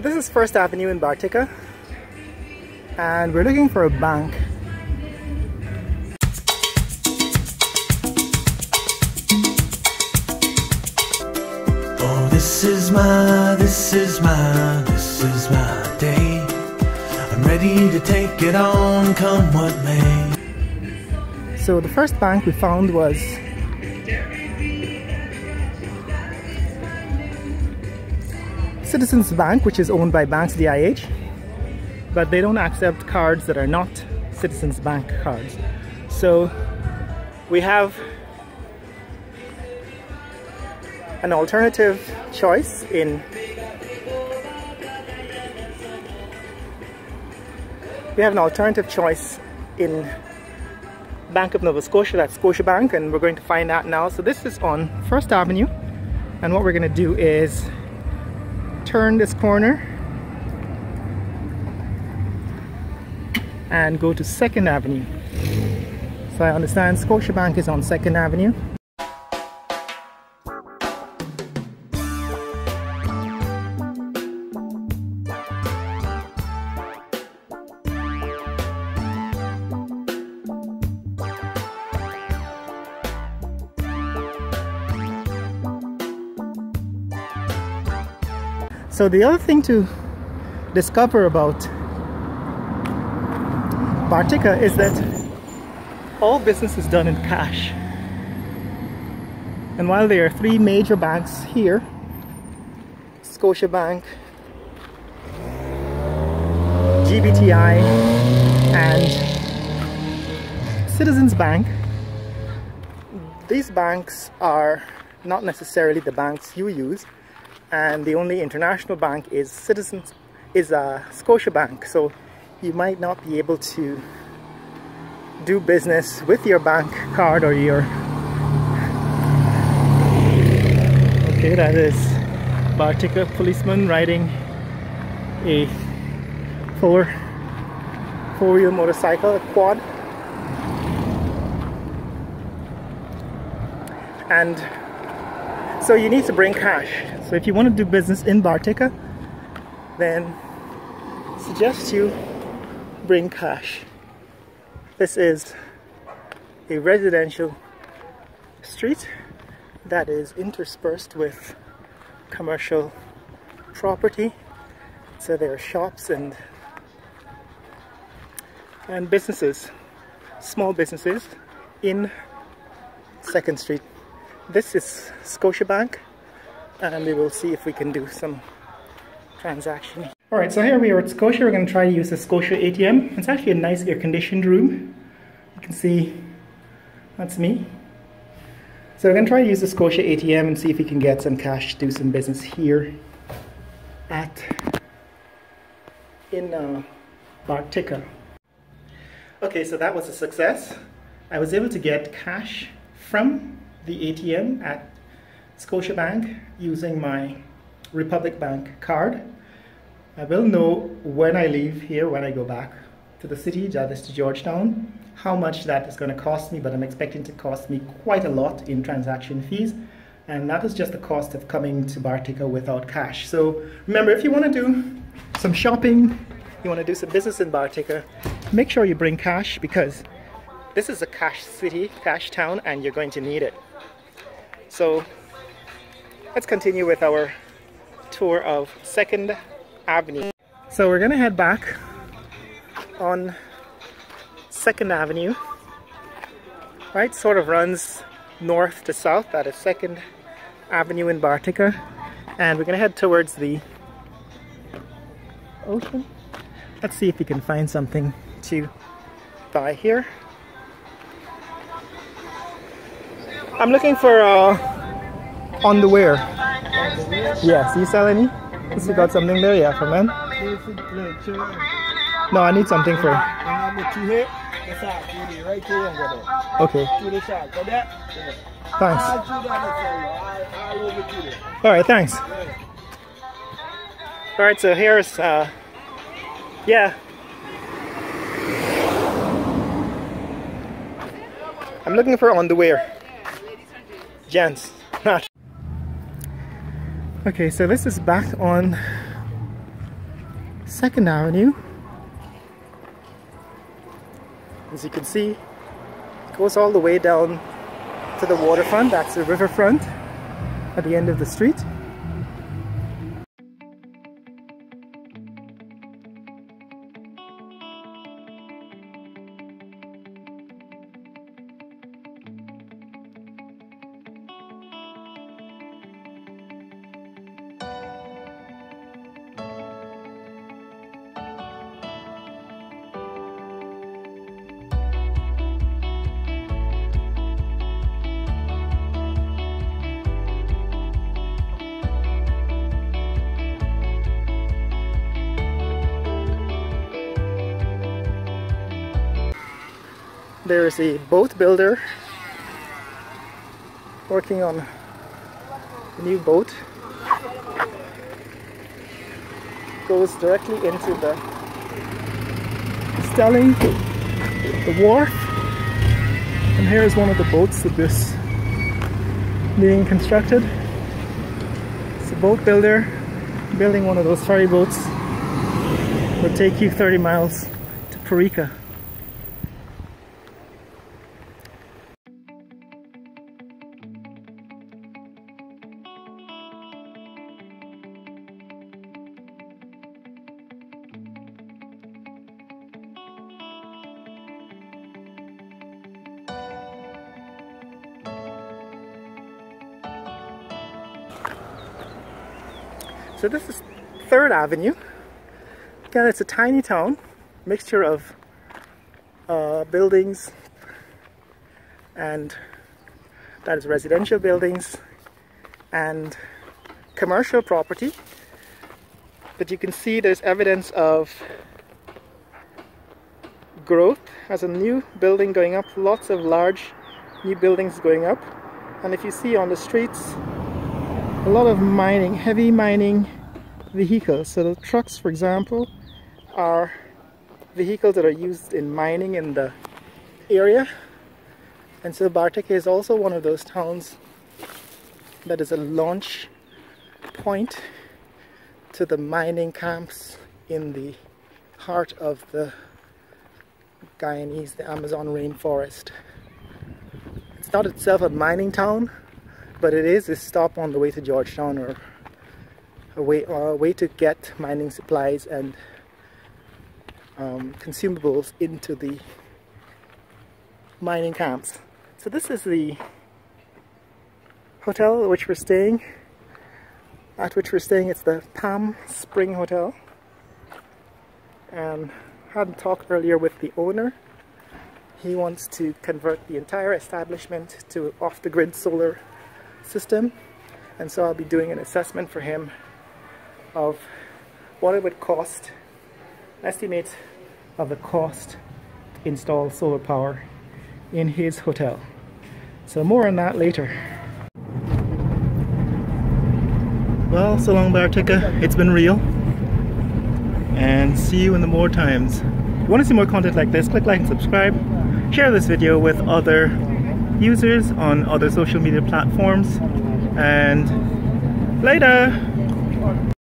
this is First Avenue in Bartica, and we're looking for a bank. Oh, this is my day. I'm ready to take it on, come what may. So the first bank we found was Citizens Bank, which is owned by Banks DIH, but they don't accept cards that are not Citizens Bank cards. So we have an alternative choice in Bank of Nova Scotia, that's Scotiabank, and we're going to find out now. So this is on First Avenue, and what we're going to do is turn this corner and go to 2nd Avenue. So I understand Scotiabank is on 2nd Avenue. So the other thing to discover about Bartica is that all business is done in cash. And while there are 3 major banks here, Scotiabank, GBTI, and Citizens Bank, these banks are not necessarily the banks you use. And the only international bank is Scotiabank, so you might not be able to do business with your bank card or your... Okay, that is Bartica policeman riding a four-wheel motorcycle, a quad, and so you need to bring cash. So if you want to do business in Bartica, then suggest you bring cash. This is a residential street that is interspersed with commercial property. So there are shops and businesses, small businesses in 2nd Street. This is Scotiabank, and we will see if we can do some transaction. Alright, so here we are at Scotia. We're going to try to use the Scotia ATM. It's actually a nice air-conditioned room. You can see that's me. So we're going to try to use the Scotia ATM and see if we can get some cash to do some business here in Bartica. Okay, so that was a success. I was able to get cash from the ATM at Scotiabank using my Republic Bank card. I will know when I leave here, when I go back to the city, that is to Georgetown, how much that is going to cost me, but I'm expecting to cost me quite a lot in transaction fees, and that is just the cost of coming to Bartica without cash. So remember, if you want to do some shopping, you want to do some business in Bartica, make sure you bring cash, because this is a cash city, cash town, and you're going to need it. So let's continue with our tour of 2nd Avenue. So we're gonna head back on 2nd Avenue. Right, sort of runs north to south. That is 2nd Avenue in Bartica, and we're gonna head towards the ocean. Let's see if we can find something to buy here. I'm looking for underwear. Yes, you sell any? You got something there? Yeah, for men? No, I need something for... Okay. Thanks. Alright, thanks. Alright, so here's... yeah. I'm looking for underwear. Gents. Okay, so this is back on 2nd Avenue. As you can see, it goes all the way down to the waterfront. That's the riverfront at the end of the street. There is a boat builder working on a new boat. Goes directly into the stelling, the wharf. And here is one of the boats that is being constructed. It's a boat builder building one of those ferry boats that will take you 30 miles to Bartica. So this is 3rd Avenue. Again, it's a tiny town, mixture of buildings, and that is residential buildings and commercial property. But you can see there's evidence of growth. There's a new building going up, lots of large new buildings going up. And if you see on the streets, a lot of mining, heavy mining vehicles. So the trucks, for example, are vehicles that are used in mining in the area. And so Bartica is also one of those towns that is a launch point to the mining camps in the heart of the Guyanese, the Amazon rainforest. It's not itself a mining town, but it is a stop on the way to Georgetown, or a way to get mining supplies and consumables into the mining camps. So this is the hotel at which we're staying. It's the Palm Spring Hotel. And I had a talk earlier with the owner. He wants to convert the entire establishment to off-the-grid solar system, and so I'll be doing an assessment for him of what it would cost, estimate of the cost to install solar power in his hotel. So more on that later. Well, so long Bartica, it's been real, and see you in the more times. If you want to see more content like this, click like and subscribe, share this video with other users on other social media platforms, and later!